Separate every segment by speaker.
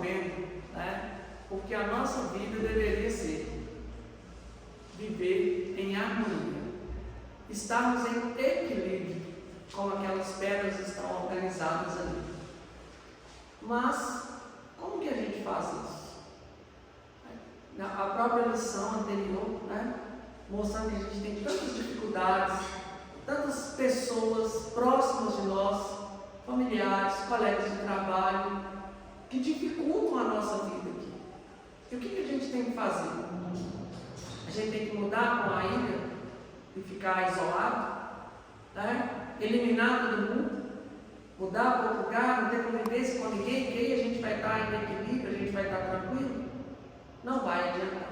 Speaker 1: vivendo, né? Porque a nossa vida deveria ser viver em harmonia, estarmos em equilíbrio, como aquelas pedras estão organizadas ali. Mas, como que a gente faz isso? A própria lição anterior, né, mostrando que a gente tem tantas dificuldades, tantas pessoas próximas de nós, familiares, colegas de trabalho, que dificultam a nossa vida aqui. E o que a gente tem que fazer? A gente tem que mudar com a ilha e ficar isolado, né? Eliminar todo mundo, mudar para outro lugar, não ter convivência com ninguém, que aí a gente vai estar em equilíbrio, a gente vai estar tranquilo. Não vai adiantar.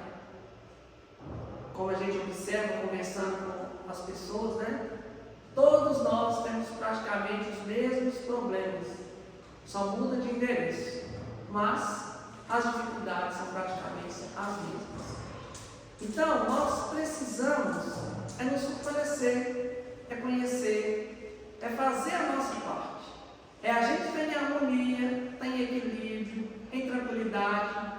Speaker 1: Como a gente observa conversando com as pessoas, né? Todos nós temos praticamente os mesmos problemas, só muda de endereço, mas as dificuldades são praticamente as mesmas. Então, nós precisamos nos fortalecer, conhecer, fazer a nossa parte. A gente estar em harmonia, estar em equilíbrio, em tranquilidade,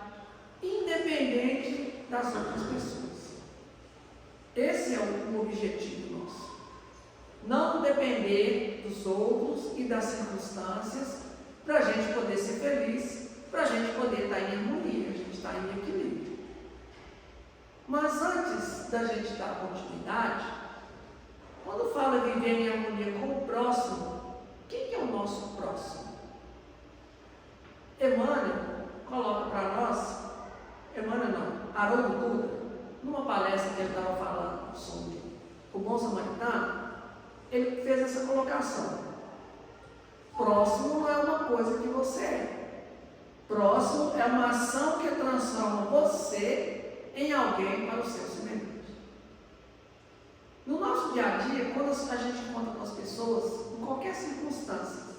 Speaker 1: independente das outras pessoas. Esse é o objetivo nosso. Não depender dos outros e das circunstâncias para a gente poder ser feliz, para a gente poder estar em harmonia, a gente estar em equilíbrio. Mas antes da gente dar continuidade, quando fala viver em harmonia com o próximo, quem é o nosso próximo? Emmanuel coloca para nós, Haroldo Dutra, numa palestra que ele estava falando sobre o bom samaritano, ele fez essa colocação. Próximo não é uma coisa que você é. Próximo é uma ação que transforma você em alguém para o seu semelhante. No nosso dia a dia, quando a gente encontra com as pessoas, em qualquer circunstância,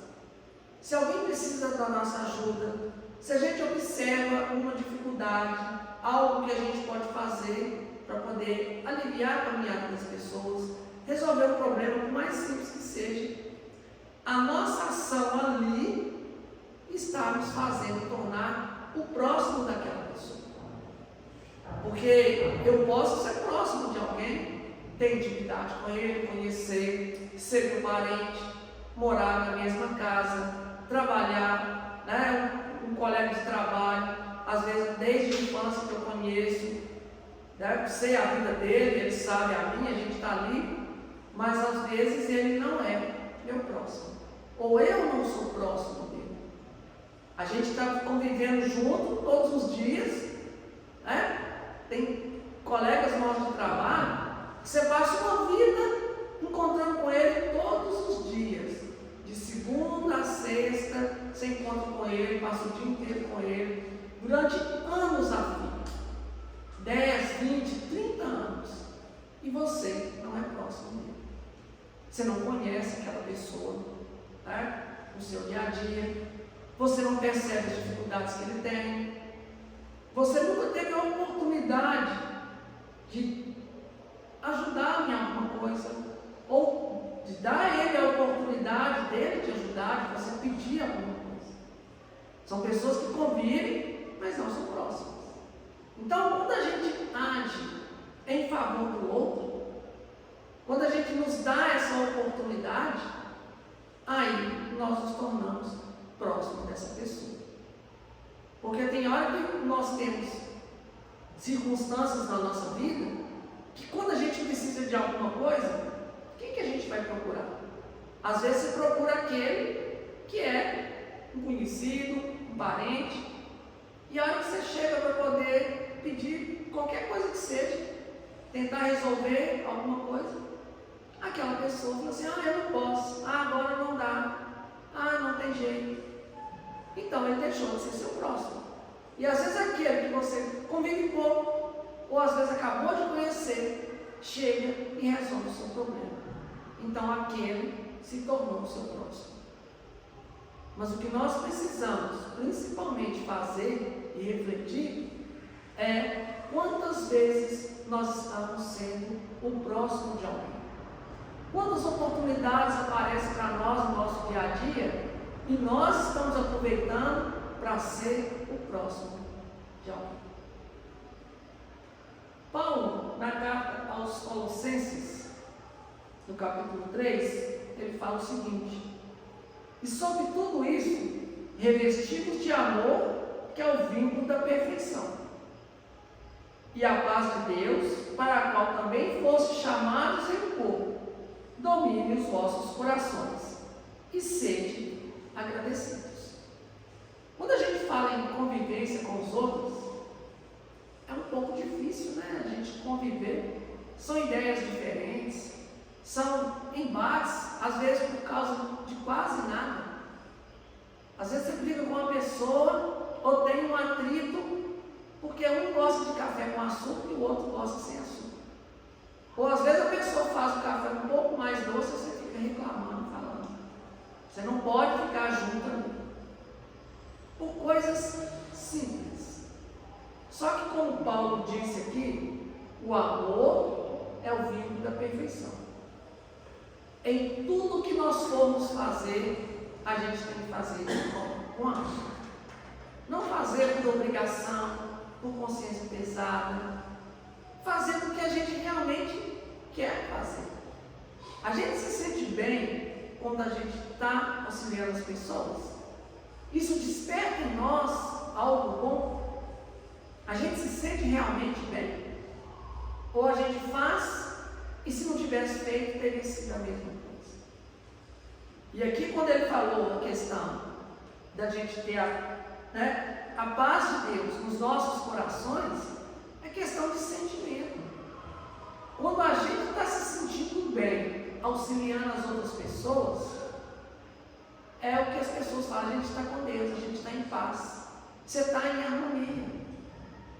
Speaker 1: se alguém precisa da nossa ajuda, se a gente observa uma dificuldade, algo que a gente pode fazer para poder aliviar a caminhada das pessoas, resolver o problema, por mais simples que seja, a nossa ação ali está nos fazendo tornar o próximo daquela pessoa. Porque eu posso ser próximo de alguém, ter intimidade com ele, conhecer, ser meu parente, morar na mesma casa, trabalhar, né? Um colega de trabalho, às vezes desde a infância que eu conheço, né? Sei a vida dele, ele sabe a minha, a gente está ali, mas às vezes ele não é meu próximo, ou eu não sou próximo dele. A gente está convivendo junto todos os dias, né? Tem colegas nossos de trabalho que você passa uma vida encontrando com ele todos os dias, de segunda a sexta, você encontra com ele, passa o dia inteiro com ele, durante anos a fio, 10, 20, 30 anos, e você não é próximo dele. Você não conhece aquela pessoa, né? No seu dia a dia, você não percebe as dificuldades que ele tem, você nunca teve a oportunidade de ajudar em alguma coisa, ou de dar a ele a oportunidade dele te ajudar, de você pedir alguma coisa. São pessoas que convivem, mas não são próximas. Então, quando a gente age em favor do outro, quando a gente nos dá essa oportunidade, aí nós nos tornamos próximos dessa pessoa. Porque tem hora que nós temos circunstâncias na nossa vida que quando a gente precisa de alguma coisa, quem que a gente vai procurar? Às vezes você procura aquele que é um conhecido, um parente, e a hora que você chega para poder pedir qualquer coisa que seja, tentar resolver alguma coisa, aquela pessoa fala assim, eu não posso, agora não dá, não tem jeito. Então ele deixou de ser seu próximo. E às vezes aquele que você convive pouco, ou às vezes acabou de conhecer, chega e resolve o seu problema. Então aquele se tornou o seu próximo. Mas o que nós precisamos principalmente fazer e refletir é quantas vezes nós estamos sendo o próximo de alguém. Quantas oportunidades aparecem para nós no nosso dia a dia e nós estamos aproveitando para ser o próximo de alguém. Paulo, na carta aos Colossenses, no capítulo 3, ele fala o seguinte: e sobre tudo isso, revestidos de amor, que é o vínculo da perfeição, e a paz de Deus, para a qual também foste chamados em um corpo, domine os vossos corações, e sede agradecidos. Quando a gente fala em convivência com os outros, é um pouco difícil, né? A gente conviver. São ideias diferentes, são embates, às vezes por causa de quase nada. Às vezes você briga com uma pessoa ou tem um atrito porque um gosta de café com açúcar e o outro gosta sem açúcar. Ou às vezes a pessoa faz o café um pouco mais doce e você fica reclamando, falando. Você não pode ficar junto ali. Por coisas simples. Só que como Paulo disse aqui, o amor é o vínculo da perfeição. Em tudo que nós formos fazer, a gente tem que fazer com amor. Não fazer por obrigação, por consciência pesada. Fazer porque a gente realmente quer fazer. A gente se sente bem quando a gente está auxiliando as pessoas. Isso desperta em nós algo bom. A gente se sente realmente bem. Ou a gente faz e se não tivesse feito, teria sido a mesma coisa. E aqui quando ele falou a questão da gente ter a paz de Deus nos nossos corações, é questão de sentimento. Quando a gente está se sentindo bem, auxiliando as outras pessoas, é o que as pessoas falam: a gente está com Deus, a gente está em paz, você está em harmonia.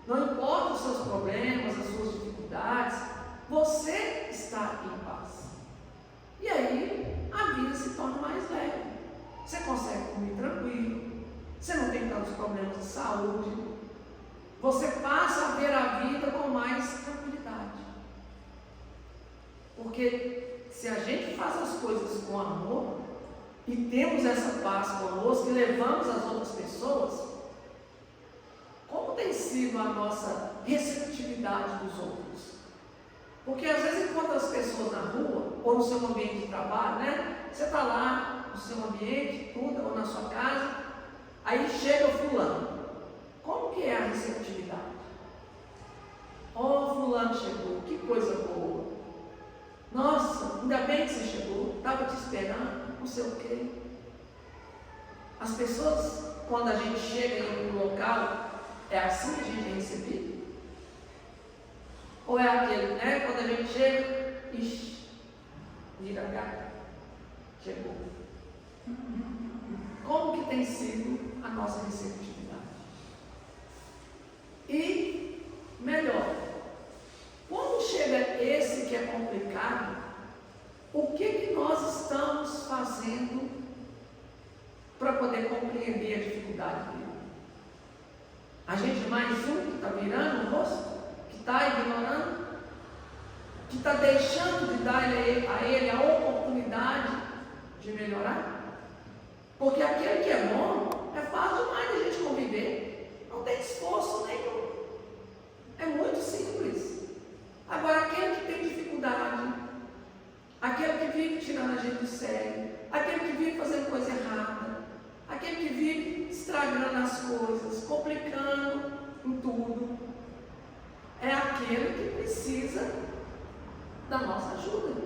Speaker 1: Não importa os seus problemas, as suas dificuldades, você está em paz. E aí a vida se torna mais leve. Você consegue dormir tranquilo, você não tem tantos problemas de saúde, você passa a ver a vida com mais tranquilidade. Porque se a gente faz as coisas com amor e temos essa paz conosco e levamos as outras pessoas, como tem sido a nossa receptividade dos outros? Porque às vezes encontra as pessoas na rua ou no seu ambiente de trabalho, né? Você está lá no seu ambiente, tudo, ou na sua casa, aí chega o fulano. Como que é a receptividade? Oh, fulano chegou, que coisa boa. Nossa, ainda bem que você chegou, estava te esperando, não sei o quê. As pessoas, quando a gente chega em um local, é assim que a gente é recebido? Ou é aquele, né? Quando a gente chega, ixi, vira gato, chegou. Como que tem sido a nossa receptividade? E, melhor, quando chega esse que é complicado, o que nós estamos fazendo para poder compreender a dificuldade dele? A gente mais um que está virando o rosto? Que está ignorando? Que está deixando de dar a ele a oportunidade de melhorar? Porque aquele que é bom, é fácil demais a gente conviver. Não tem esforço nenhum. É muito simples. Agora, aquele que tem dificuldade, aquele que vive tirando a gente do sério, aquele que vive fazendo coisa errada, aquele que vive estragando as coisas, complicando em tudo, é aquele que precisa da nossa ajuda.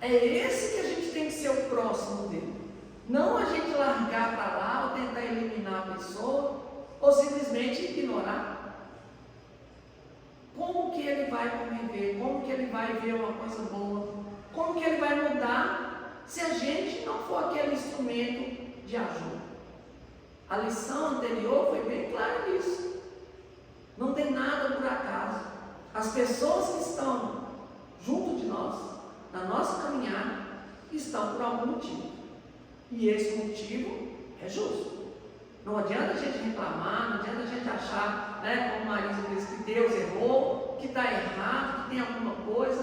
Speaker 1: É esse que a gente tem que ser o próximo dele. Não a gente largar para lá ou tentar eliminar a pessoa ou simplesmente ignorar. Como que ele vai conviver? Como que ele vai ver uma coisa boa? Como que ele vai mudar se a gente não for aquele instrumento de ajuda? A lição anterior foi bem clara nisso. Não tem nada por acaso. As pessoas que estão junto de nós, na nossa caminhada, estão por algum motivo. E esse motivo é justo. Não adianta a gente reclamar, não adianta a gente achar, né, como Marisa diz, que Deus errou, que está errado, que tem alguma coisa.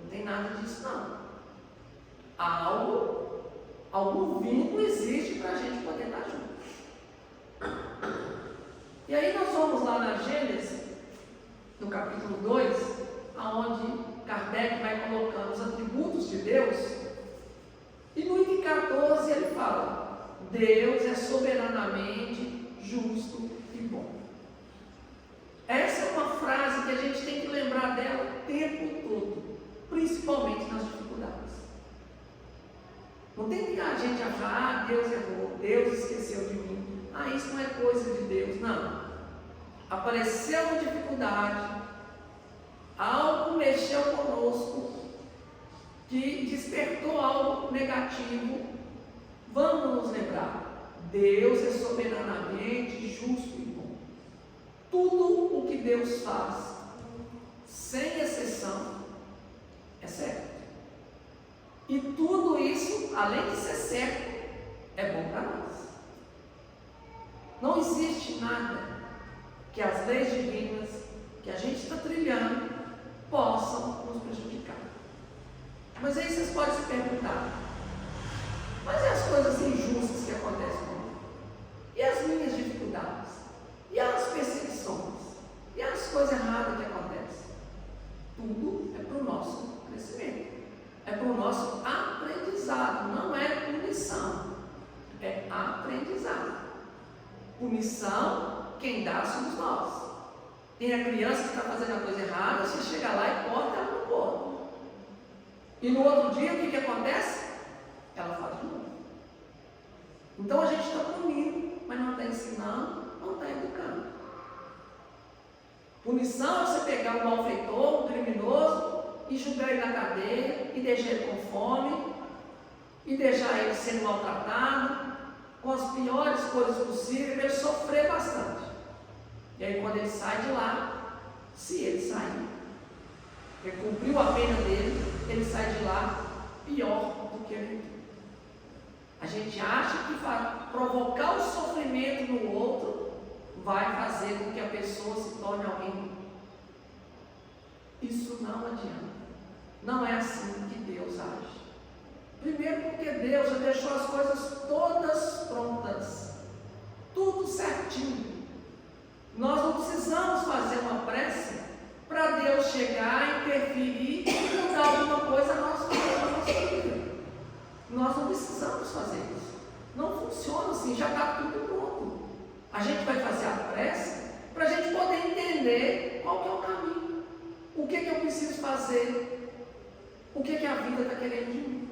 Speaker 1: Não tem nada disso, não. Algum vínculo existe para a gente poder estar junto. E aí nós vamos lá na Gênesis, no capítulo 2, aonde Kardec vai colocando os atributos de Deus, e no item 14 ele fala: Deus é soberanamente justo e bom. Essa é uma frase que a gente tem que lembrar dela o tempo todo, principalmente nas dificuldades. Não tem que a gente achar: Deus errou, Deus esqueceu de mim, isso não é coisa de Deus. Não. Apareceu uma dificuldade, algo mexeu conosco, que despertou algo negativo. Vamos nos lembrar: Deus é soberanamente justo e bom. Tudo o que Deus faz, sem exceção, é certo. E tudo isso, além de ser certo, é bom para nós. Não existe nada que as leis divinas que a gente está trilhando possam nos prejudicar. Mas aí vocês podem se perguntar: mas e as coisas injustas que acontecem comigo? E as minhas dificuldades? E as perseguições? E as coisas erradas que acontecem? Tudo é para o nosso crescimento, é para o nosso aprendizado, não é punição, é aprendizado. Punição, quem dá somos nós. Tem a criança que está fazendo a coisa errada, você chega lá e corta ela no corpo. E no outro dia, o que acontece? Ela faz de novo. Então a gente está punindo, mas não está ensinando, não está educando. Punição é você pegar um malfeitor, um criminoso, e jogar ele na cadeia, e deixar ele com fome, e deixar ele sendo maltratado, com as piores coisas possíveis, para ele sofrer bastante. E aí quando ele sai de lá, se ele sair, ele cumpriu a pena dele, ele sai de lá pior do que ele entrou. A gente acha que provocar o sofrimento no outro vai fazer com que a pessoa se torne alguém bom. Isso não adianta. Não é assim que Deus age. Primeiro porque Deus já deixou as coisas todas prontas, tudo certinho. Nós não precisamos fazer uma prece para Deus chegar, interferir e mudar alguma coisa na nossa vida. Nós não precisamos fazer isso. Não funciona assim, já está tudo pronto. A gente vai fazer a prece para a gente poder entender qual que é o caminho, o que eu preciso fazer, o que a vida está querendo de mim.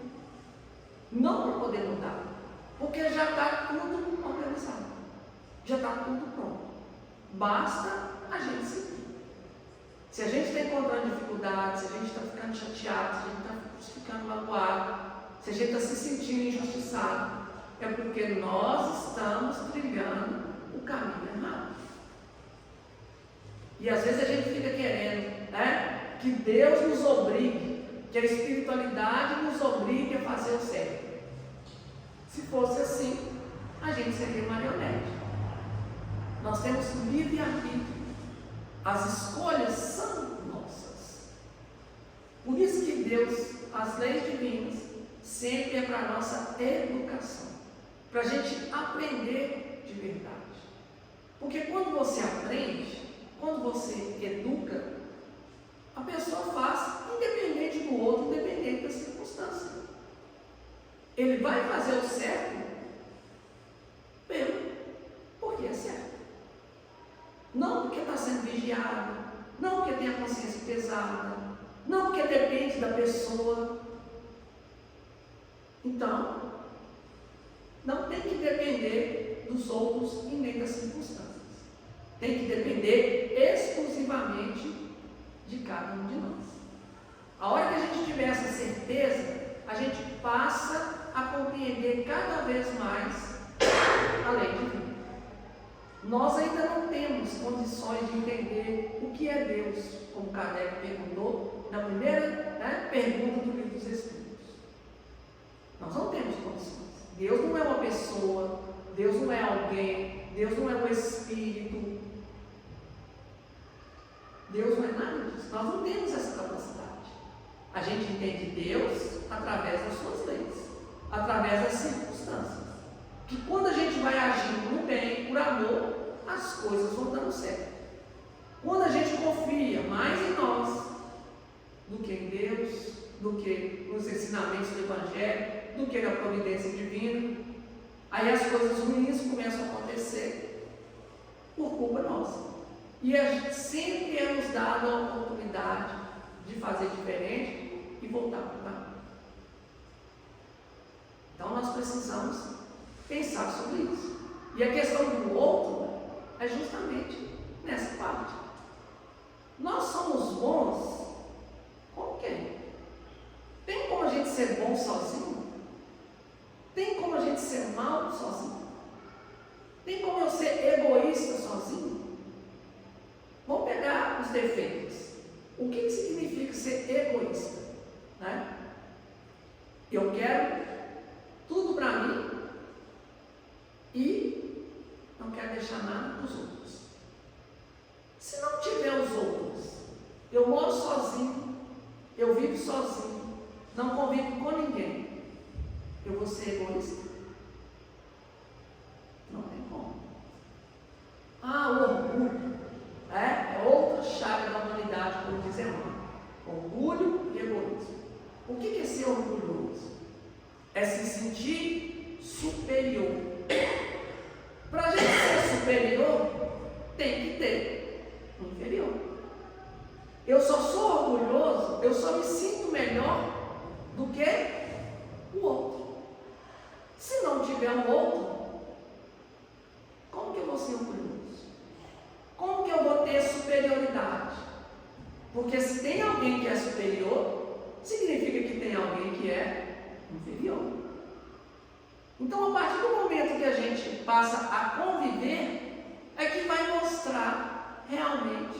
Speaker 1: Não para poder mudar, porque já está tudo organizado, já está tudo pronto. Basta a gente seguir. Se a gente está encontrando dificuldades, se a gente está ficando chateado, se a gente está ficando magoado, se a gente está se sentindo injustiçado, é porque nós estamos trilhando o caminho errado. E às vezes a gente fica querendo, que Deus nos obrigue, que a espiritualidade nos obrigue a fazer o certo. Se fosse assim, a gente seria marionete. Nós temos livre-arbítrio. As escolhas são nossas. Por isso que Deus, as leis divinas, sempre é para a nossa educação, para a gente aprender de verdade. Porque quando você aprende, quando você educa, a pessoa faz independente do outro, independente da circunstância. Ele vai fazer o certo porque é certo. Não porque está sendo vigiado, não porque tem a consciência pesada, não porque depende da pessoa. Então, não tem que depender dos outros e nem das circunstâncias. Tem que depender exclusivamente de cada um de nós. A hora que a gente tiver essa certeza, a gente passa a compreender cada vez mais a lei divina. Nós ainda não temos condições de entender o que é Deus, como Kardec perguntou na primeira pergunta do Livro dos Espíritos. Nós não temos condições. Deus não é uma pessoa, Deus não é alguém, Deus não é um espírito, Deus não é nada disso. Nós não temos essa capacidade. A gente entende Deus através das suas leis, através das circunstâncias. Que quando a gente vai agindo no bem, por amor, as coisas vão nos ensinamentos do Evangelho do que na providência divina. Aí as coisas ruins começam a acontecer por culpa nossa. E a gente sempre é nos dado a oportunidade de fazer diferente e voltar para o caminho. Então nós precisamos pensar sobre isso. E a questão do outro é justamente nessa parte. Nós somos bons com quem? Tem como a gente ser bom sozinho? Tem como a gente ser mal sozinho? Tem como eu ser egoísta sozinho? Vamos pegar os defeitos. O que significa ser egoísta? Né? Eu quero tudo para mim e não quero deixar nada para os outros. Se não tiver os outros, eu moro sozinho, eu vivo sozinho, não convivo com ninguém, eu vou ser egoísta? Não tem como. O orgulho é outra chave da humanidade, como diz Emmanuel. Orgulho e egoísmo. O que é ser orgulhoso? É se sentir superior. Para a gente ser superior, tem que ter inferior. Eu só sou orgulhoso, eu só me sinto melhor do que o outro. Se não tiver um outro, como que eu vou ser orgulhoso? Como que eu vou ter superioridade? Porque se tem alguém que é superior, significa que tem alguém que é inferior. Então, a partir do momento que a gente passa a conviver, é que vai mostrar realmente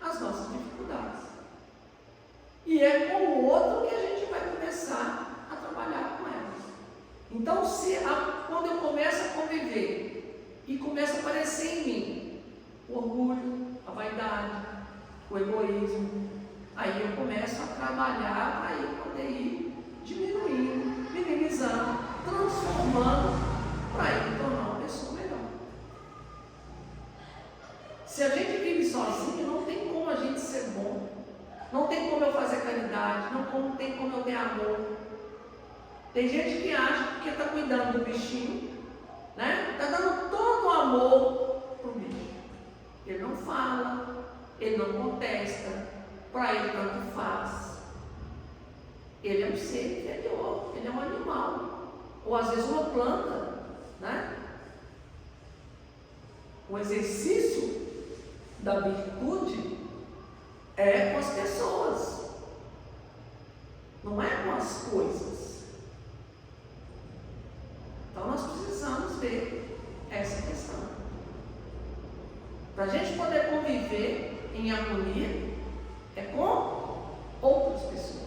Speaker 1: as nossas dificuldades. E é com o outro que a gente vai começar a trabalhar com elas. Então, quando eu começo a conviver e começa a aparecer em mim o orgulho, a vaidade, o egoísmo, aí eu começo a trabalhar para eu poder ir diminuindo, minimizando, transformando para eu me tornar uma pessoa melhor. Se a gente vive sozinho, não tem como a gente ser bom, não tem como eu fazer caridade, não tem como eu ter amor. Tem gente que acha que está cuidando do bichinho, né? Está dando todo o amor para o bicho. Ele não fala, ele não contesta, para ele tanto faz. Ele é um ser inferior, ele é um animal, ou às vezes uma planta, né? O exercício da virtude é com as pessoas, não é com as coisas. Então nós precisamos ver essa questão. Para a gente poder conviver em harmonia, é com outras pessoas.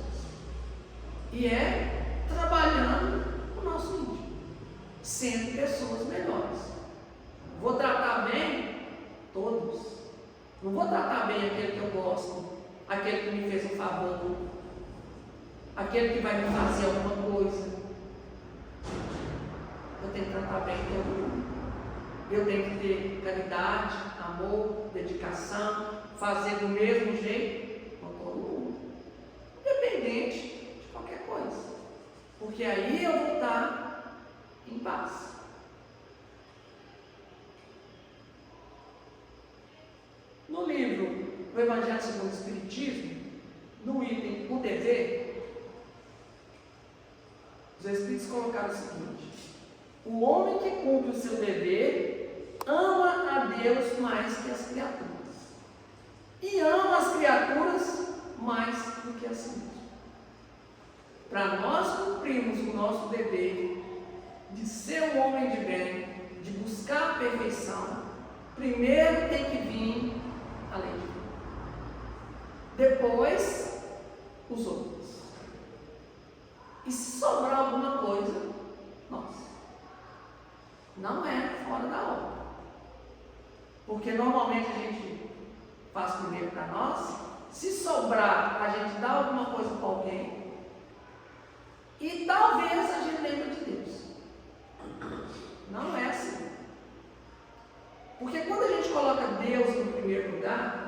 Speaker 1: E é trabalhando o nosso íntimo, sendo pessoas melhores. Vou tratar bem todos. Não vou tratar bem aquele que eu gosto, aquele que me fez um favor, aquele que vai me fazer alguma coisa. Eu tenho que tratar bem todo mundo. Eu tenho que ter caridade, amor, dedicação, fazer do mesmo jeito com todo mundo, independente de qualquer coisa, porque aí eu vou estar em paz. No livro O Evangelho segundo o Espiritismo, no item O Dever, os Espíritos colocaram o seguinte: o homem que cumpre o seu dever ama a Deus mais que as criaturas, e ama as criaturas mais do que a si mesmo. Para nós cumprirmos o nosso dever de ser um homem de bem, de buscar a perfeição, primeiro tem que vir a lei divina, depois os outros, e se sobrar alguma coisa, nossa, não é fora da hora, porque normalmente a gente faz primeiro para nós, se sobrar a gente dá alguma coisa para alguém, e talvez a gente lembre de Deus. Não é assim, porque quando a gente coloca Deus no primeiro lugar,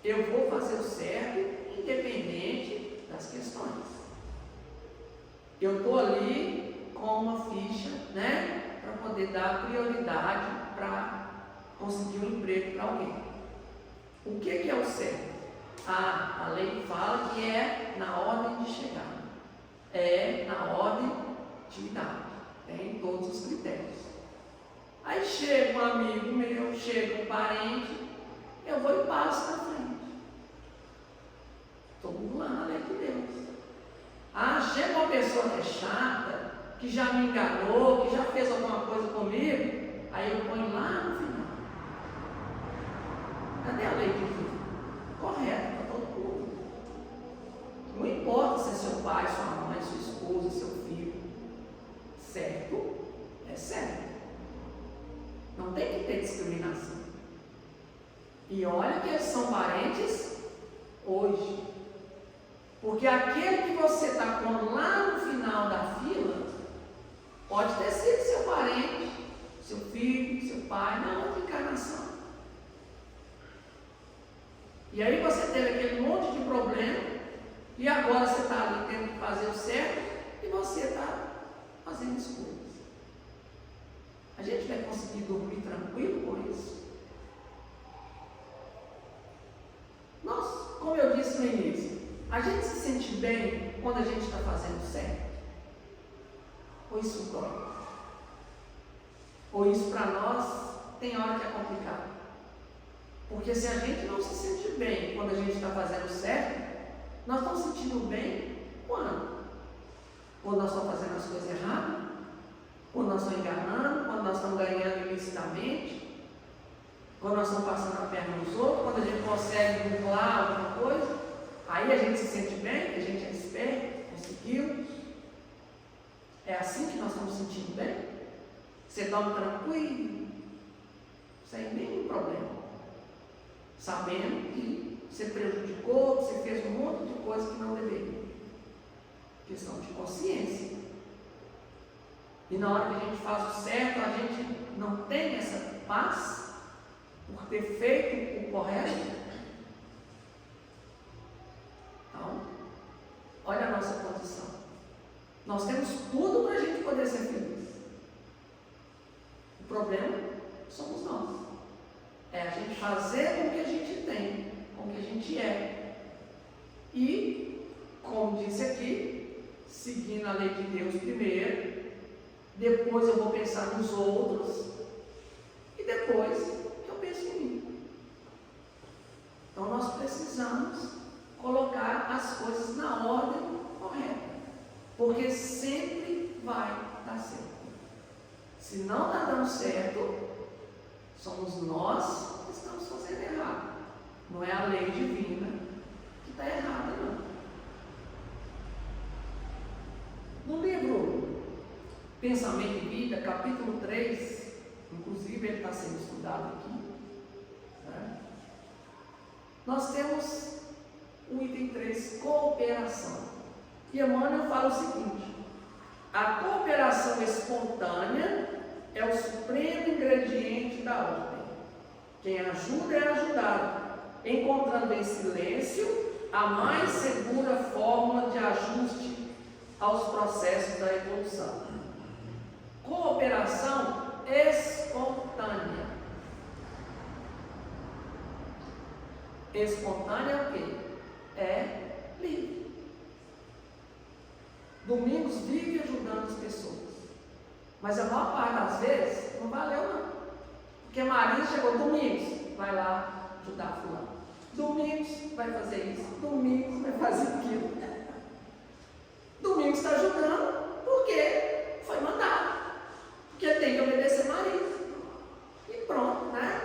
Speaker 1: eu vou fazer o certo independente das questões. eu estou ali com uma ficha, né, para poder dar prioridade para conseguir um emprego para alguém. O que é o certo? A lei fala que é na ordem de chegada, é na ordem de idade, tem todos os critérios. Aí chega um amigo meu, chega um parente, eu vou e passo na frente. Estou burlando a lei de Deus. Chega uma pessoa que é chata, que já me enganou, que já fez alguma coisa comigo, aí eu ponho lá no final. Cadê a lei divina? Correta para todo mundo. Não importa se é seu pai, sua mãe, sua esposa, seu filho. Certo é certo. Não tem que ter discriminação. E olha que eles são parentes hoje. Porque aquele que você está pondo lá no final da fila, pode ter sido seu parente, seu filho, seu pai, na outra encarnação. E aí você teve aquele monte de problema, e agora você está ali tendo que fazer o certo, e você está fazendo escolhas. A gente vai conseguir dormir tranquilo com isso? Nós, como eu disse no início, a gente se sente bem quando a gente está fazendo certo? Ou isso dói? Ou isso para nós tem hora que é complicado? Porque se a gente não se sente bem quando a gente está fazendo certo, nós estamos sentindo bem quando? Ou nós estamos fazendo as coisas erradas? Ou nós estamos enganando? Quando nós estamos ganhando ilicitamente? Quando nós estamos passando a perna nos outros? Quando a gente consegue burlar alguma coisa? Aí a gente se sente bem, que a gente é esperto, conseguiu. É assim que nós estamos sentindo bem? Você dorme tranquilo, sem nenhum problema, sabendo que você prejudicou, que você fez um monte de coisa que não deveria. Questão de consciência. E na hora que a gente faz o certo, a gente não tem essa paz por ter feito o correto. Então, olha a nossa condição. Nós temos tudo para a gente poder ser feliz. O problema somos nós. É a gente fazer com o que a gente tem, com o que a gente é. E, como disse aqui, seguindo a lei de Deus primeiro, depois eu vou pensar nos outros, e depois eu penso em mim. Então nós precisamos colocar as coisas na ordem correta, porque sempre vai dar certo. Se não está dando certo, somos nós que estamos fazendo errado. Não é a lei divina que está errada, não. No livro Pensamento e Vida, capítulo 3, inclusive ele está sendo estudado aqui, né? Nós temos o item 3, cooperação. E Emmanuel fala o seguinte: a cooperação espontânea é o supremo ingrediente da ordem. Quem ajuda é ajudado, encontrando em silêncio a mais segura fórmula de ajuste aos processos da evolução. Cooperação espontânea. Espontânea é o quê? É livre. Domingos vive ajudando as pessoas, mas a maior parte das vezes não valeu não, porque Maria chegou Domingos, vai lá ajudar fulano, Domingos vai fazer isso, Domingos vai fazer aquilo. Domingos está ajudando porque foi mandado, porque tem que obedecer Maria, e pronto, né?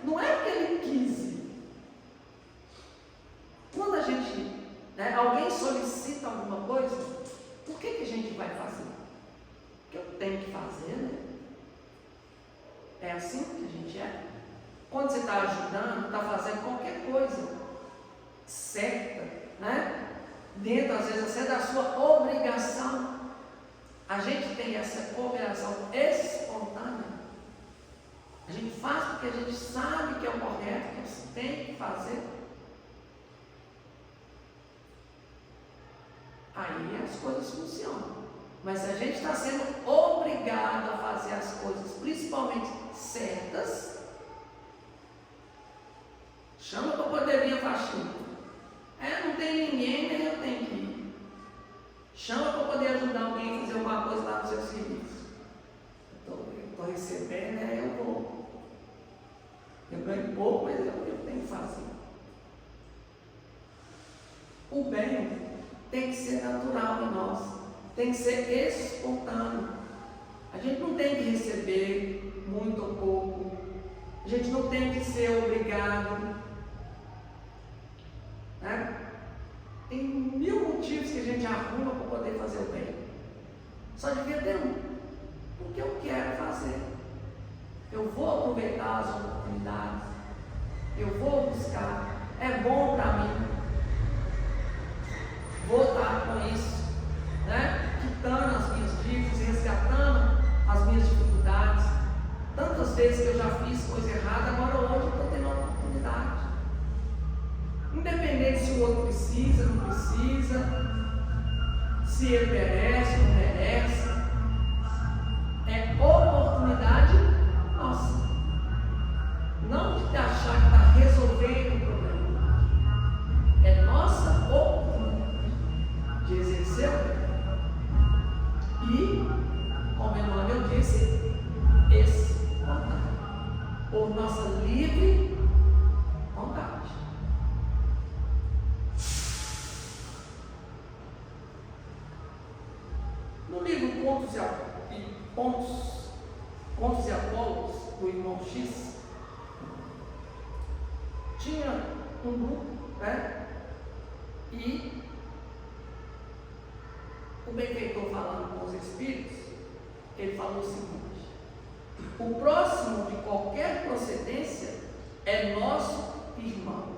Speaker 1: Não é porque ele quis. Quando a gente, né, alguém solicita alguma coisa, por que a gente vai fazer? Porque eu tenho que fazer, né? É assim que a gente é. Quando você está ajudando, está fazendo qualquer coisa certa, né? Dentro, às vezes, até da sua obrigação, a gente tem essa cooperação espontânea. A gente faz porque a gente sabe que é o correto, que a gente tem que fazer. Aí as coisas funcionam. Mas se a gente está sendo obrigado a fazer as coisas, principalmente certas, chama para poder vir a faxina. Não tem ninguém, nem eu tenho que ir. Chama para poder ajudar alguém a fazer alguma coisa lá no seu serviço. Eu estou recebendo, eu vou. Eu ganho pouco, mas eu tenho que fazer. O bem tem que ser natural em nós, tem que ser espontâneo. A gente não tem que receber muito ou pouco, a gente não tem que ser obrigado. Tem 1000 motivos que a gente arruma para poder fazer o bem. Só devia ter um, porque eu quero fazer. Eu vou aproveitar as oportunidades, eu vou buscar, é bom para mim. Vou estar com isso, quitando as minhas dívidas, resgatando as minhas dificuldades. Tantas vezes que eu já fiz coisa errada, agora hoje eu estou tendo uma oportunidade. Independente se o outro precisa, não precisa, se ele merece, não merece, é oportunidade nossa. Não de achar que está resolvendo o problema, é nossa oportunidade de exercer o bem. E, como Emmanuel disse, espontâneo, por nossa livre vontade. No livro Contos e Apólogos, do irmão X, tinha um grupo, e o benfeitor, falando com os espíritos, ele falou o seguinte: o próximo de qualquer procedência é nosso irmão,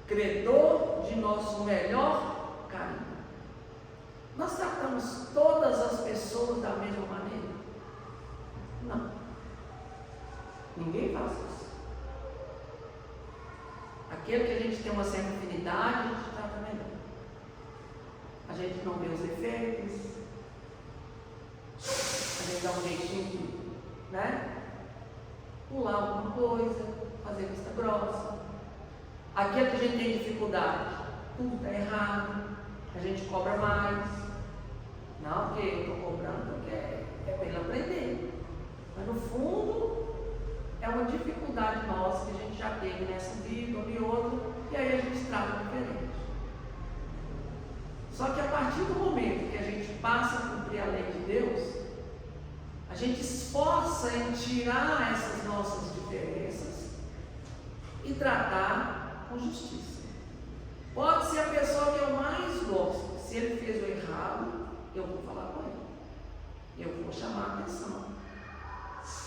Speaker 1: credor de nosso melhor carinho. Nós tratamos todas as pessoas da mesma maneira? Não. Ninguém faz isso. Aquele que a gente tem uma certa afinidade, a gente trata melhor. A gente não vê os efeitos, a gente dá um jeitinho de, pular alguma coisa, fazer vista grossa. Aquele que a gente tem dificuldade, tudo está errado, a gente cobra mais. Não, porque eu estou cobrando porque é para ele aprender. Mas no fundo, é uma dificuldade nossa que a gente já teve nessa vida ou em outra, e aí a gente trata diferente. Só que a partir do momento que a gente passa a cumprir a lei de Deus, a gente esforça em tirar essas nossas diferenças e tratar com justiça. Pode ser a pessoa que eu mais gosto. Se ele fez o errado, eu vou falar com ele. Eu vou chamar a atenção.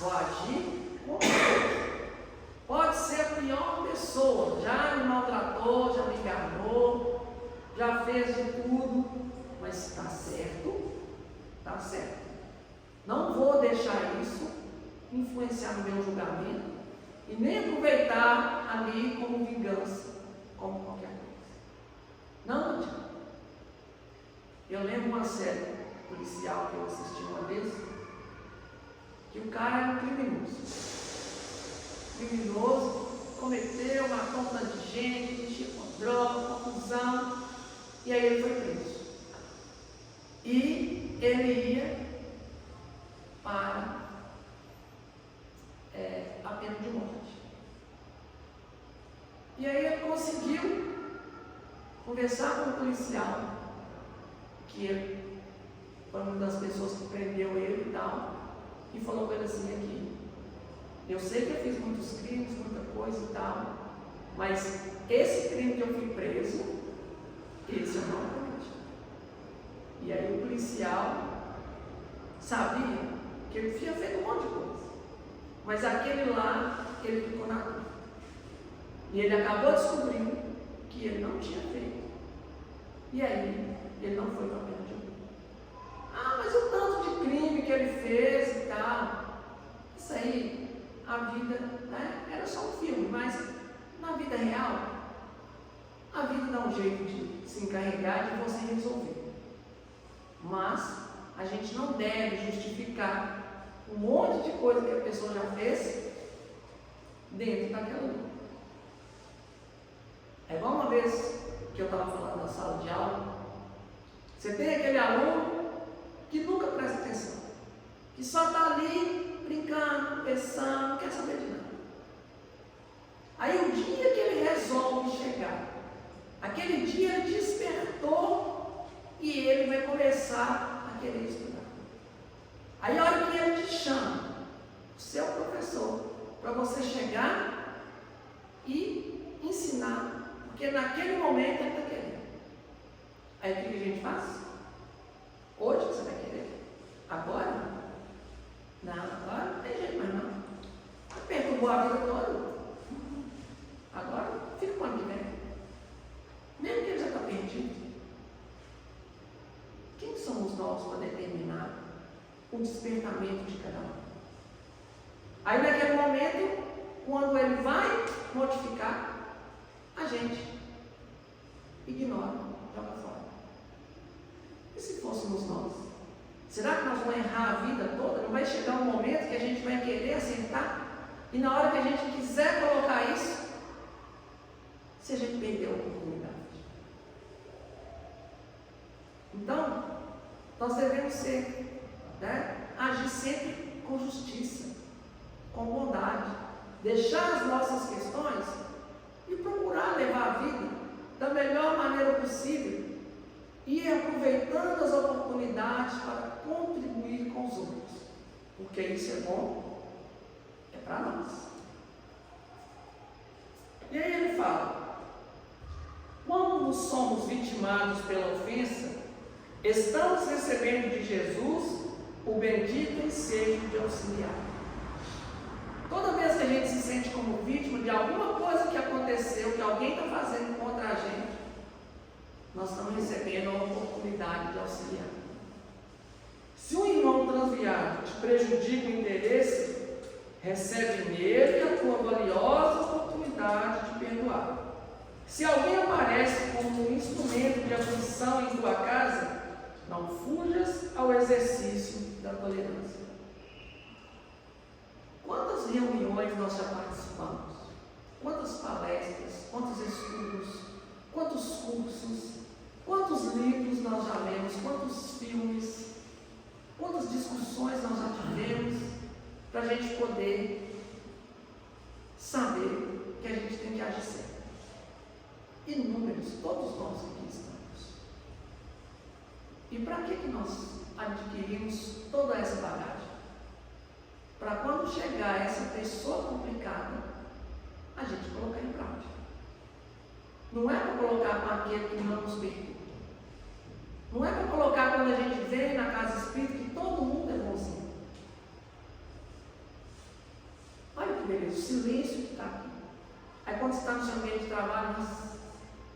Speaker 1: Vou agir com ele. Pode ser a pior pessoa. Já me maltratou, já me enganou, já fez de tudo. Mas está certo, está certo. Não vou deixar isso influenciar no meu julgamento e nem aproveitar ali como vingança, como qualquer coisa. Não adianta. Eu lembro uma série policial que eu assisti uma vez, que o cara era um criminoso, cometeu, matou um tanto de gente, mexia com droga, confusão, e aí ele foi preso. E ele ia para a pena de morte. E aí ele conseguiu conversar com o policial, que ele foi uma das pessoas que prendeu ele e tal, e falou com ele assim: aqui, eu sei que eu fiz muitos crimes, muita coisa e tal, mas esse crime que eu fui preso, esse eu não cometi. E aí o policial sabia que ele tinha feito um monte de coisa, mas aquele lá, ele ficou na dúvida. E ele acabou descobrindo que ele não tinha feito. E aí, ele não foi para a pena de morte. Ah, mas o tanto de crime que ele fez e tal, isso aí, a vida, era só um filme, mas na vida real, a vida dá um jeito de se encarregar de você resolver. Mas a gente não deve justificar um monte de coisa que a pessoa já fez dentro daquela luta. É igual uma vez que eu estava falando na sala de aula, você tem aquele aluno que nunca presta atenção, que só está ali brincando, pensando, não quer saber de nada. Aí o dia que ele resolve chegar, aquele dia ele despertou e ele vai começar a querer estudar. Aí a hora que ele te chama, o seu professor, para você chegar e ensinar, porque naquele momento ele está querendo. Aí o que a gente faz? Hoje você vai querer? Agora? Não, agora não tem jeito mais não. Perturbou a vida toda. Agora fica com o ano que vem. Mesmo que ele já está perdido. Quem somos nós para determinar o despertamento de cada um? Aí naquele momento, quando ele vai modificar, a gente ignora, joga fora. E se fôssemos nós? Será que nós vamos errar a vida toda? Não vai chegar um momento que a gente vai querer acertar? E na hora que a gente quiser colocar isso, se a gente perder a oportunidade. Então, nós devemos agir sempre com justiça, com bondade, deixar as nossas questões e procurar levar a vida da melhor maneira possível e aproveitando as oportunidades para contribuir com os outros, porque isso é bom, é para nós. E aí ele fala: quando somos vitimados pela ofensa, estamos recebendo de Jesus o bendito ensejo de auxiliar. Toda vez que a gente se sente como vítima de alguma coisa que aconteceu, que alguém está fazendo contra a gente, nós estamos recebendo a oportunidade de auxiliar. Se um irmão transviado te prejudica o interesse, recebe nele a tua valiosa oportunidade de perdoar. Se alguém aparece como um instrumento de aflição em tua casa, não fujas ao exercício da tolerância. Quantas reuniões nós já participamos? Quantas palestras, quantos estudos, quantos cursos, quantos livros nós já lemos, quantos filmes, quantas discussões nós já tivemos para a gente poder saber que a gente tem que agir certo. Inúmeros, todos nós aqui estamos. E para que nós adquirimos toda essa bagagem? Para quando chegar essa pessoa complicada, a gente colocar em prática. Não é para colocar com aquele que não nos perturba. Não é para colocar quando a gente vem na casa espírita que todo mundo é bonzinho. Olha que beleza, o silêncio que está aqui. Aí quando você está no seu ambiente de trabalho,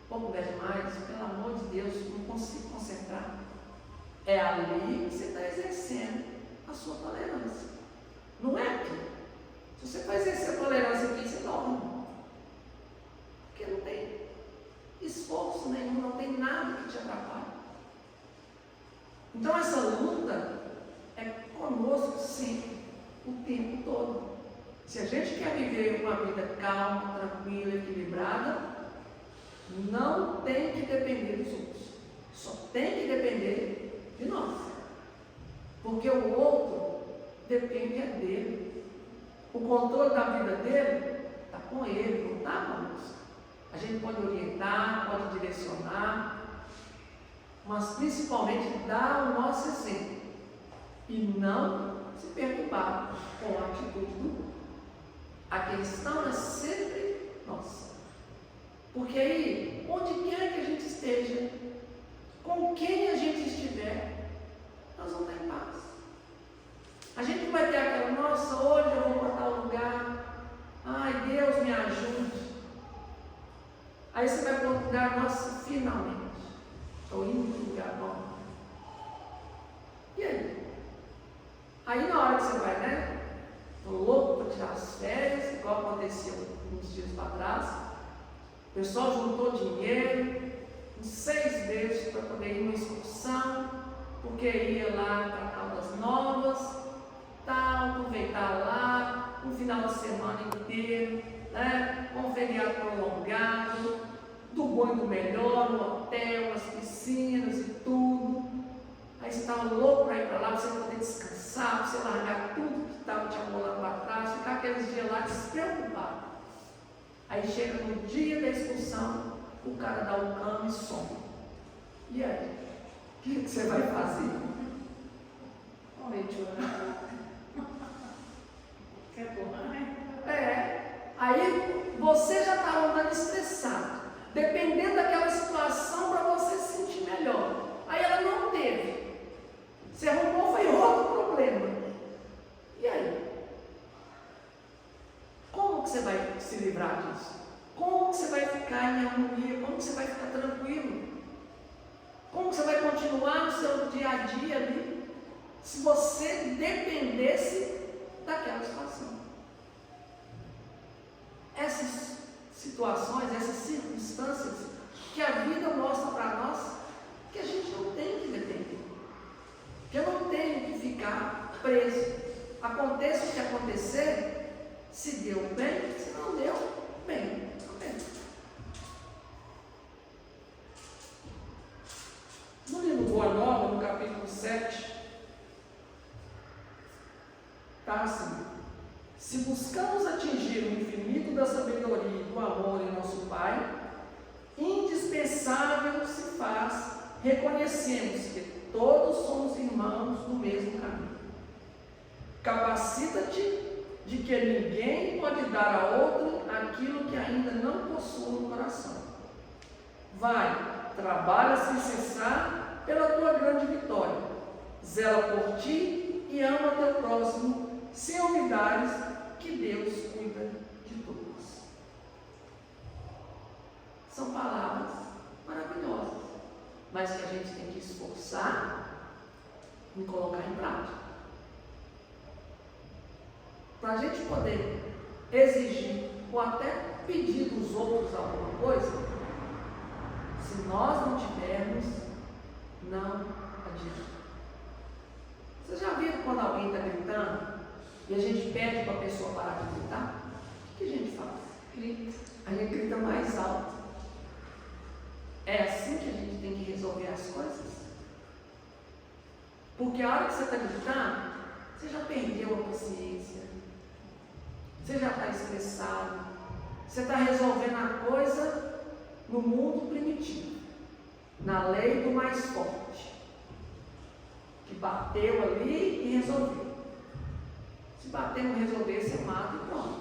Speaker 1: pouco 10 mais, pelo amor de Deus, não consigo concentrar. É ali que você está exercendo a sua tolerância. Não é aqui. Se você for exercer a tolerância aqui, você dorme. Porque não tem esforço nenhum, não tem nada que te atrapalhe. Então essa luta é conosco sempre, o tempo todo. Se a gente quer viver uma vida calma, tranquila, equilibrada, não tem que depender dos outros. Só tem que depender de nós. Porque o outro depende dele. O controle da vida dele está com ele, não está conosco. A gente pode orientar, pode direcionar, mas principalmente dar o nosso exemplo. E não se perturbar com a atitude do outro. A questão é sempre nossa. Porque aí, onde quer que a gente esteja, com quem a gente estiver, nós vamos estar em paz. A gente não vai ter aquela, nossa, hoje eu vou para tal lugar, ai, Deus me ajude. Aí você vai para outro lugar, nossa, finalmente, estou indo para um lugar bom. E aí? Aí na hora que você vai, estou louco para tirar as férias, igual aconteceu uns dias para trás, o pessoal juntou dinheiro, uns 6 meses para poder ir numa excursão, porque ia lá para Caldas Novas, tal, aproveitar lá, um final de semana inteiro, né, com um feriado prolongado, do bom e do melhor, no hotel, nas piscinas e tudo. Aí você estava louco para ir para lá, para você poder descansar, para você largar tudo que estava te amolando para trás, ficar aqueles dias lá despreocupado. Aí chega no dia da expulsão, o cara dá o cano e some. E aí? O que você vai fazer? Aí você já estava andando estressado, dependendo daquela situação para você se sentir melhor. Aí ela não teve. Você arrumou, foi outro problema. E aí? Como que você vai se livrar disso? Como que você vai ficar em harmonia? Como que você vai ficar tranquilo? Como que você vai continuar no seu dia a dia ali, se você dependesse daquela situação? Essas situações, essas circunstâncias que a vida mostra para nós que a gente não tem que depender, que eu não tenho que ficar preso. Aconteça o que acontecer, se deu bem, se não deu bem. No livro Boa Nova, no capítulo 7, está assim: se buscamos atingir o infinito da sabedoria e do amor em nosso Pai, indispensável se faz reconhecemos que todos somos irmãos no mesmo caminho. Capacita-te de que ninguém pode dar a outro aquilo que ainda não possui no coração. Vai, trabalha sem cessar pela tua grande vitória. Zela por ti e ama teu próximo, sem olvidares que Deus cuida de todos. São palavras maravilhosas, mas que a gente tem que esforçar em colocar em prática. Para a gente poder exigir ou até pedir dos outros alguma coisa, se nós não tivermos, não adianta. Vocês já viram quando alguém está gritando e a gente pede para a pessoa parar de gritar? O que a gente faz? Grita. A gente grita mais alto. É assim que a gente tem que resolver as coisas? Porque a hora que você está gritando, você já perdeu a paciência, você já está estressado, você está resolvendo a coisa no mundo primitivo, na lei do mais forte, que bateu ali e resolveu. Se bater e não resolver, você mata e pronto.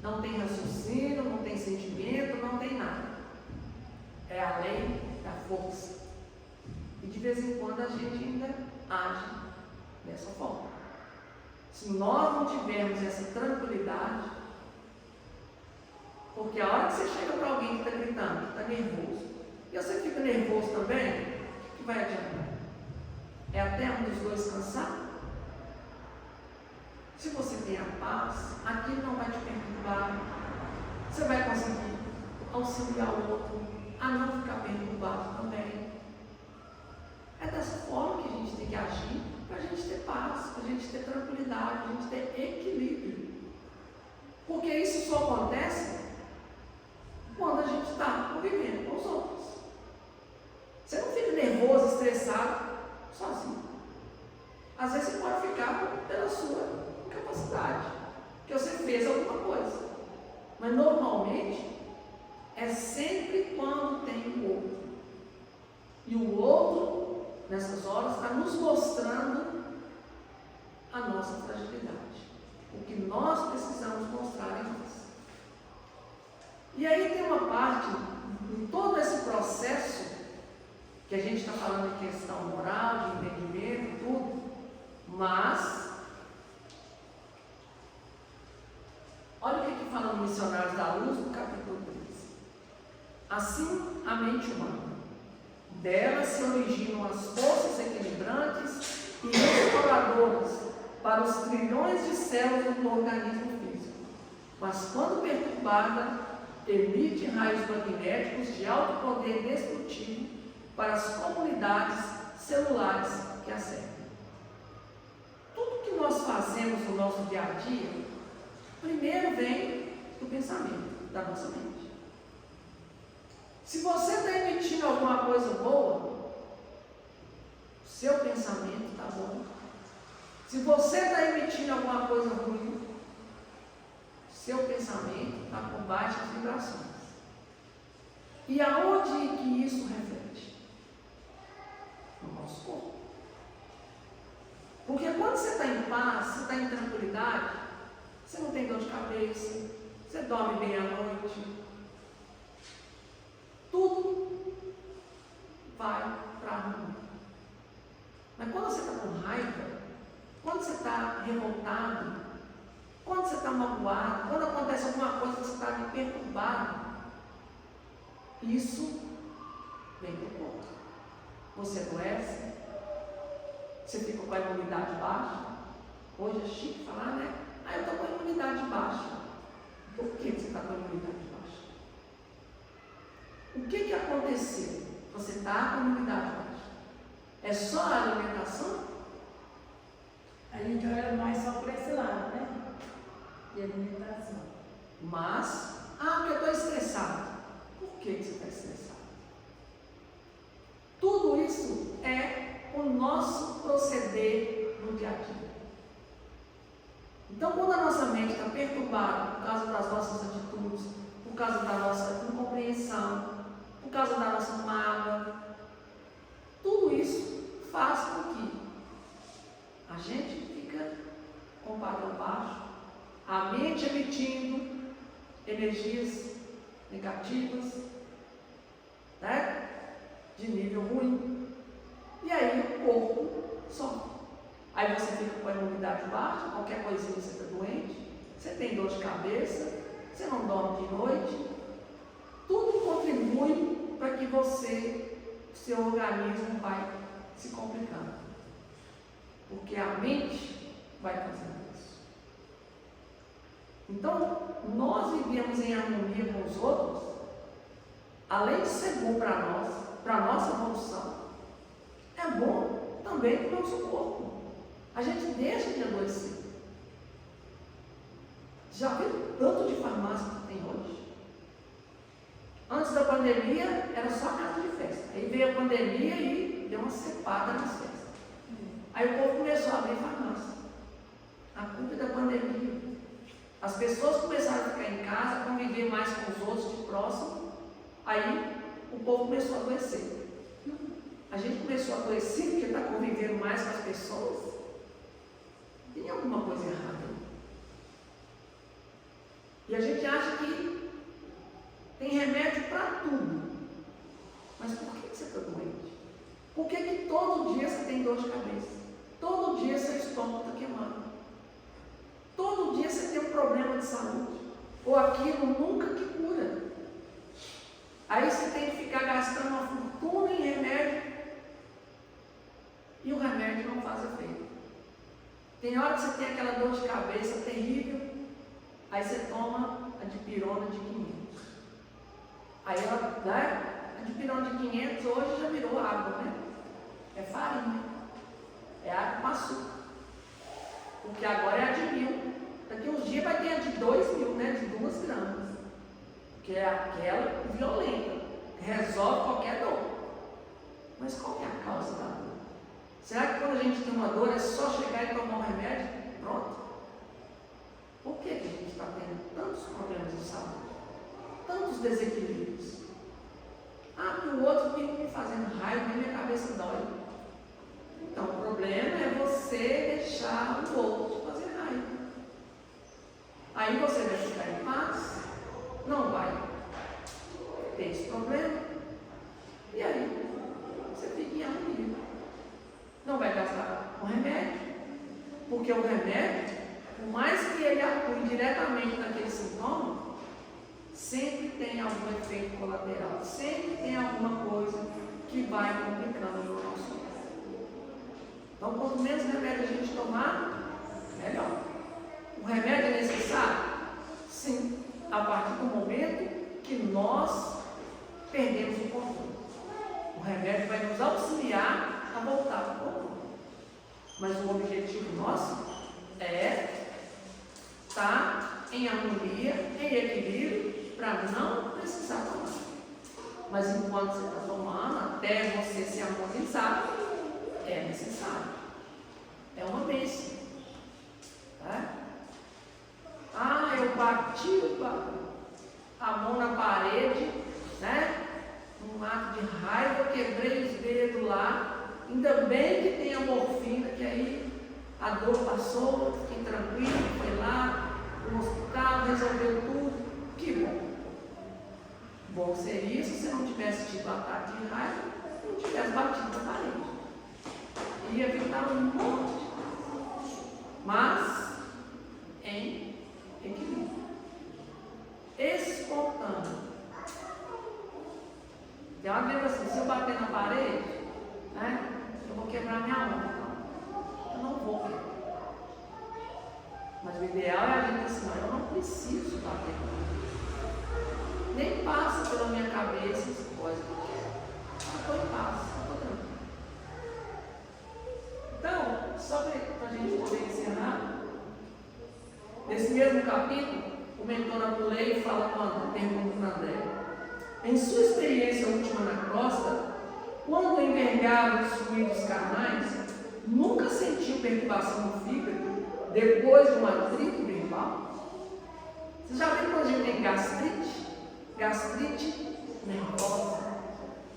Speaker 1: Não tem raciocínio, não tem sentimento, não tem nada. É a lei da força. E de vez em quando a gente ainda age dessa forma. Se nós não tivermos essa tranquilidade, porque a hora que você chega para alguém que está gritando, que está nervoso, e você fica nervoso também, o que vai adiantar? É até um dos dois cansar? Se você tem a paz, aquilo não vai te perturbar. Você vai conseguir auxiliar o outro a não ficar perturbado também. É dessa forma que a gente tem que agir, para a gente ter paz, para a gente ter tranquilidade, para a gente ter equilíbrio. Porque isso só acontece quando a gente está convivendo com os outros. Você não fica nervoso, estressado, sozinho. Às vezes você pode ficar pela sua capacidade, que você fez alguma coisa. Mas normalmente é sempre quando tem o outro. E o outro, nessas horas, está nos mostrando a nossa fragilidade. O que nós precisamos mostrar em nós. E aí tem uma parte, em todo esse processo, que a gente está falando de questão moral, de entendimento e tudo, mas, olha o que fala no Missionários da Luz, no capítulo 13. Assim, a mente humana. Dela se originam as forças equilibrantes e restauradoras para os trilhões de células do organismo físico. Mas quando perturbada, emite raios magnéticos de alto poder destrutivo para as comunidades celulares que acertam. Tudo que nós fazemos no nosso dia a dia, primeiro vem do pensamento, da nossa mente. Se você está emitindo alguma coisa boa, seu pensamento está bom. Se você está emitindo alguma coisa ruim, seu pensamento está com baixas vibrações. E aonde que isso reflete? No nosso corpo. Porque quando você está em paz, você está em tranquilidade, você não tem dor de cabeça, você dorme bem à noite, tudo vai para a rua. Mas quando você está com raiva, quando você está revoltado, quando você está magoado, quando acontece alguma coisa que você está perturbado, isso vem do corpo. Você adoece, você fica com a imunidade baixa. Hoje é chique falar, né? Eu estou com a imunidade baixa. Por que você está com a imunidade baixa? O que aconteceu? Você está com a imunidade baixa. É só a alimentação?
Speaker 2: A gente olha mais só por esse lado, né? De alimentação.
Speaker 1: Mas, porque eu estou estressado. Por que você está estressado? Tudo isso é o nosso proceder no dia a dia. Então, quando a nossa mente está perturbada por causa das nossas atitudes, por causa da nossa incompreensão, por causa da nossa mágoa, tudo isso faz com que a gente fica com o padrão baixo, a mente emitindo energias negativas, né? De nível ruim, e aí o corpo sofre. Aí você fica com a imunidade baixa, qualquer coisinha você está doente, você tem dor de cabeça, você não dorme de noite, tudo contribui para que seu organismo vai se complicando, porque a mente vai fazendo isso. Então, nós vivemos em harmonia com os outros, além de ser bom para nós, para a nossa evolução, é bom também para o nosso corpo. A gente deixa de adoecer. Já viu tanto de farmácia que tem hoje? Antes da pandemia, era só casa de festa. Aí veio a pandemia e deu uma cepada nas festas. Aí o povo começou a abrir farmácia. A culpa é da pandemia. As pessoas começaram a ficar em casa, conviver mais com os outros de próximo. Aí o povo começou a adoecer. A gente começou a adoecer porque está convivendo mais com as pessoas. Tem alguma coisa errada. E a gente acha que tem remédio para tudo. Mas por que você está doente? Por que todo dia você tem dor de cabeça? Todo dia seu estômago está queimado. Todo dia você tem um problema de saúde. Ou aquilo nunca que cura. Aí você tem que ficar gastando uma fortuna em remédio. E o remédio não faz efeito. Tem hora que você tem aquela dor de cabeça terrível. Aí você toma a dipirona de 500. Aí ela, né? A dipirona de 500 hoje já virou água, né? É farinha. É água com açúcar. Porque agora é a de 1000. Daqui uns dias vai ter a de 2000, né? De 2 gramas. Que é aquela violenta. Resolve qualquer dor. Mas qual é a causa da dor? Será que quando a gente tem uma dor é só chegar e tomar um remédio? Pronto. Por que a gente está tendo tantos problemas de saúde? Tantos desequilíbrios? Que o outro fica me fazendo raiva e minha cabeça dói. Então o problema é você deixar o outro te fazer raiva. Aí você vai ficar em paz, não vai ter esse problema, e aí você fica em harmonia. Não vai gastar com remédio, porque o remédio, por mais que ele atue diretamente naquele sintoma, sempre tem algum efeito colateral, sempre tem alguma coisa que vai complicando o nosso corpo. Então, quanto menos remédio a gente tomar, melhor. O remédio é necessário? Sim, a partir do momento que nós perdemos o controle. O remédio vai nos auxiliar a voltar para o comum. Mas o objetivo nosso é estar em harmonia, em equilíbrio, para não precisar tomar. Mas enquanto você está tomando, até você se harmonizar, é necessário. É uma bênção. Tá? Eu bati a mão na parede, né? Num ato de raiva, eu quebrei os dedos lá. Ainda bem que tem a morfina, que aí a dor passou, fiquei tranquilo, foi lá no hospital, resolveu tudo. Que bom. Bom seria se você não tivesse tido ataque de raiva, não tivesse batido na parede. Ia evitar um monte de coisa. Mas em equilíbrio. Espontâneo. Tem uma vez assim, se eu bater na parede, né, eu vou quebrar minha mão, então eu não vou quebrar. Mas o ideal é a gente assim, eu não preciso bater na parede. Nem passa pela minha cabeça essa coisa. Eu estou em paz, eu estou tranquilo. Então, só para a gente poder encerrar, nesse mesmo capítulo, o mentor Apulei fala com André, pergunta para André: em sua experiência última na costa, quando envergava os fluidos carnais, nunca sentiu perturbação no fígado depois de um atrito verbal? Você já viu quando a gente tem gastrite? Gastrite nervosa.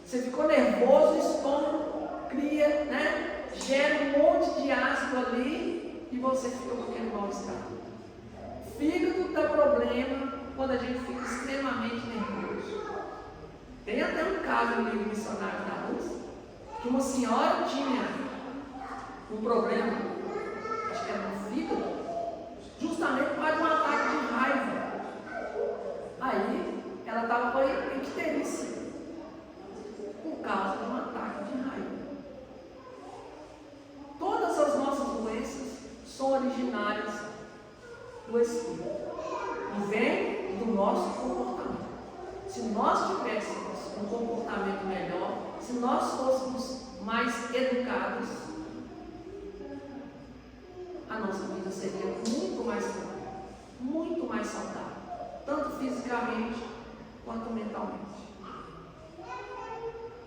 Speaker 1: Você ficou nervoso, o estômago cria, né? Gera um monte de ácido ali e você fica com aquele mal-estar. Fígado dá problema quando a gente fica extremamente nervoso. Tem até um caso no livro Missionário da Rússia, que uma senhora tinha um problema, acho que era no fígado, justamente por causa de um ataque de raiva. Aí ela estava com icterícia, por causa de um ataque de raiva. Todas as nossas doenças são originárias do espírito e vem do nosso comportamento. Se nós tivéssemos um comportamento melhor, se nós fôssemos mais educados, a nossa vida seria muito mais saudável, tanto fisicamente quanto mentalmente.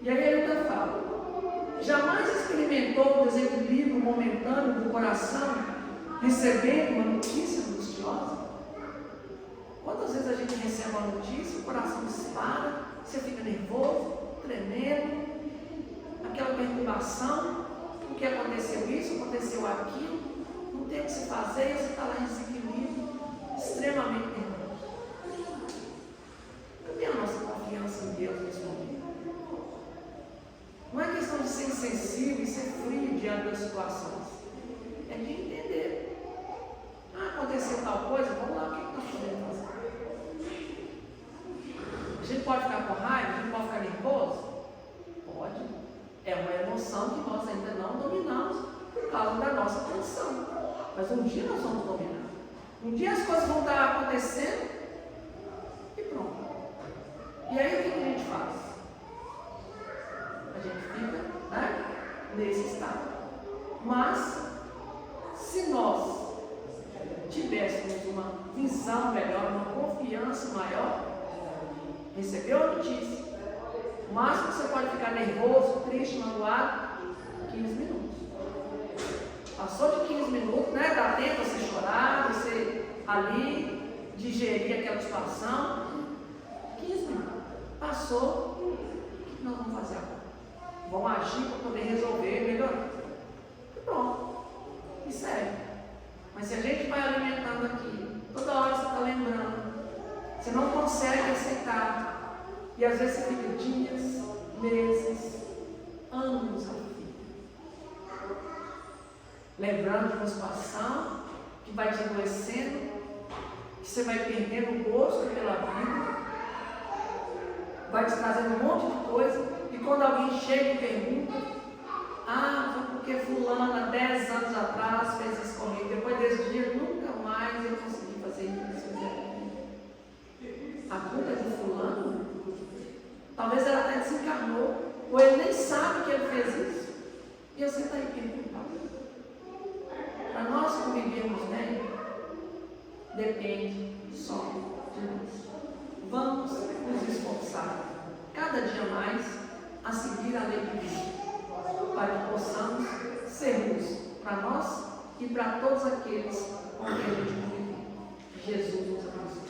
Speaker 1: E aí ele ainda fala: jamais experimentou o desequilíbrio momentâneo do coração recebendo uma notícia angustiosa? Quantas vezes a gente recebe uma notícia, o coração dispara, você fica nervoso, tremendo, aquela perturbação, porque aconteceu isso, aconteceu aquilo, não tem o que se fazer, você está lá em desequilíbrio, extremamente nervoso. Cadê a nossa confiança em Deus nesse momento? Não é questão de ser insensível e ser frio diante das situações, é de entender. Aconteceu tal coisa, vamos lá, o que nós podemos fazer? A gente pode ficar com raiva, a gente pode ficar nervoso? Pode. É uma emoção que nós ainda não dominamos por causa da nossa condição. Mas um dia nós vamos dominar. Um dia as coisas vão estar acontecendo e pronto. E aí o que a gente faz? A gente fica, né, nesse estado. Mas, se nós tivéssemos uma visão melhor, uma confiança maior, recebeu a notícia, o máximo que você pode ficar nervoso, triste, magoado, 15 minutos. Passou de 15 minutos, né? Dá tempo a você chorar, você ali digerir aquela situação. 15 minutos. Passou, o que nós vamos fazer agora? Vamos agir para poder resolver, melhorar. E pronto. E segue. Mas se a gente vai alimentando aqui, toda hora você está lembrando, você não consegue aceitar. E às vezes você fica dias, meses, anos a fio, lembrando de uma situação que vai te adoecendo, que você vai perdendo o gosto pela vida, vai te trazendo um monte de coisa, e quando alguém chega e pergunta: foi porque fulano há 10 anos atrás fez isso comigo, depois desse dia nunca mais eu consegui fazer isso. A culpa é do fulano? Talvez ela até desencarnou, ou ele nem sabe que ele fez isso. E você está aí perguntando. Para nós convivermos bem, depende só de nós. Vamos nos esforçar cada dia mais a seguir a lei de Deus, para que possamos ser luz para nós e para todos aqueles com quem a gente convive. Jesus nos abençoe.